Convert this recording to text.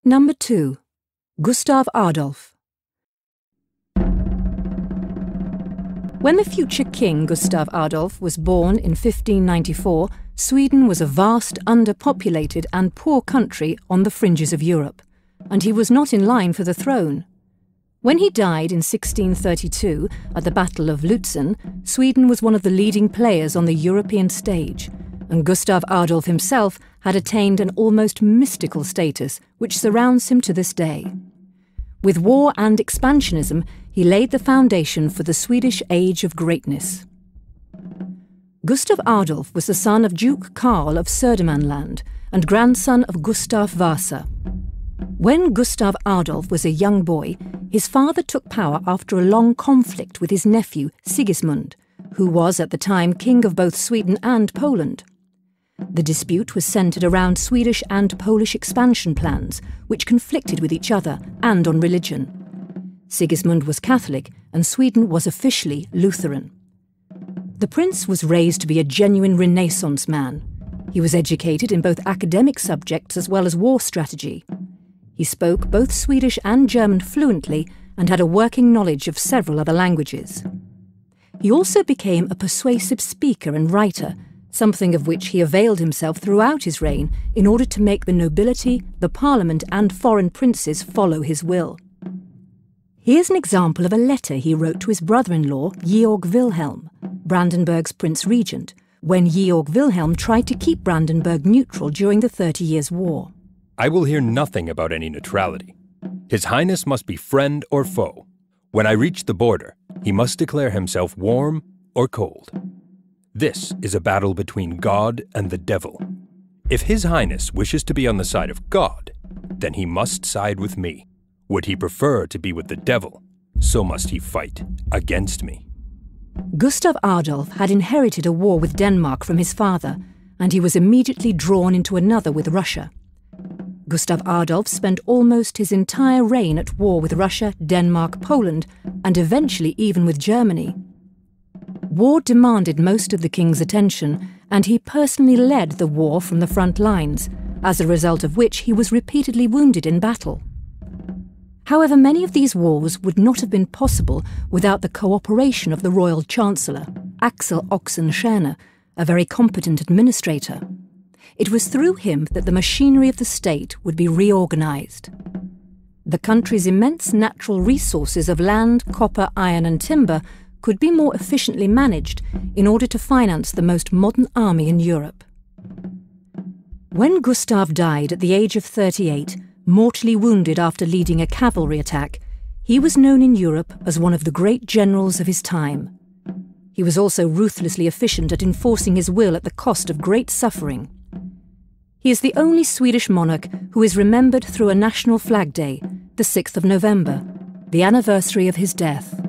Number 2. Gustav Adolf. When the future king Gustav Adolf was born in 1594, Sweden was a vast, underpopulated and poor country on the fringes of Europe, and he was not in line for the throne. When he died in 1632 at the Battle of Lutzen, Sweden was one of the leading players on the European stage, and Gustav Adolf himself had attained an almost mystical status which surrounds him to this day. With war and expansionism, he laid the foundation for the Swedish Age of Greatness. Gustav Adolf was the son of Duke Karl of Södermanland and grandson of Gustav Vasa. When Gustav Adolf was a young boy, his father took power after a long conflict with his nephew Sigismund, who was at the time king of both Sweden and Poland. The dispute was centred around Swedish and Polish expansion plans, which conflicted with each other and on religion. Sigismund was Catholic and Sweden was officially Lutheran. The prince was raised to be a genuine Renaissance man. He was educated in both academic subjects as well as war strategy. He spoke both Swedish and German fluently and had a working knowledge of several other languages. He also became a persuasive speaker and writer, something of which he availed himself throughout his reign in order to make the nobility, the parliament and foreign princes follow his will. Here's an example of a letter he wrote to his brother-in-law, Georg Wilhelm, Brandenburg's Prince Regent, when Georg Wilhelm tried to keep Brandenburg neutral during the 30 Years' War. I will hear nothing about any neutrality. His Highness must be friend or foe. When I reach the border, he must declare himself warm or cold. This is a battle between God and the devil. If His Highness wishes to be on the side of God, then he must side with me. Would he prefer to be with the devil, so must he fight against me. Gustav Adolf had inherited a war with Denmark from his father, and he was immediately drawn into another with Russia. Gustav Adolf spent almost his entire reign at war with Russia, Denmark, Poland, and eventually even with Germany. War demanded most of the king's attention, and he personally led the war from the front lines, as a result of which he was repeatedly wounded in battle. However, many of these wars would not have been possible without the cooperation of the royal chancellor, Axel Oxenstierna, a very competent administrator. It was through him that the machinery of the state would be reorganized. The country's immense natural resources of land, copper, iron and timber could be more efficiently managed in order to finance the most modern army in Europe. When Gustav died at the age of 38, mortally wounded after leading a cavalry attack, he was known in Europe as one of the great generals of his time. He was also ruthlessly efficient at enforcing his will at the cost of great suffering. He is the only Swedish monarch who is remembered through a national flag day, the 6th of November, the anniversary of his death.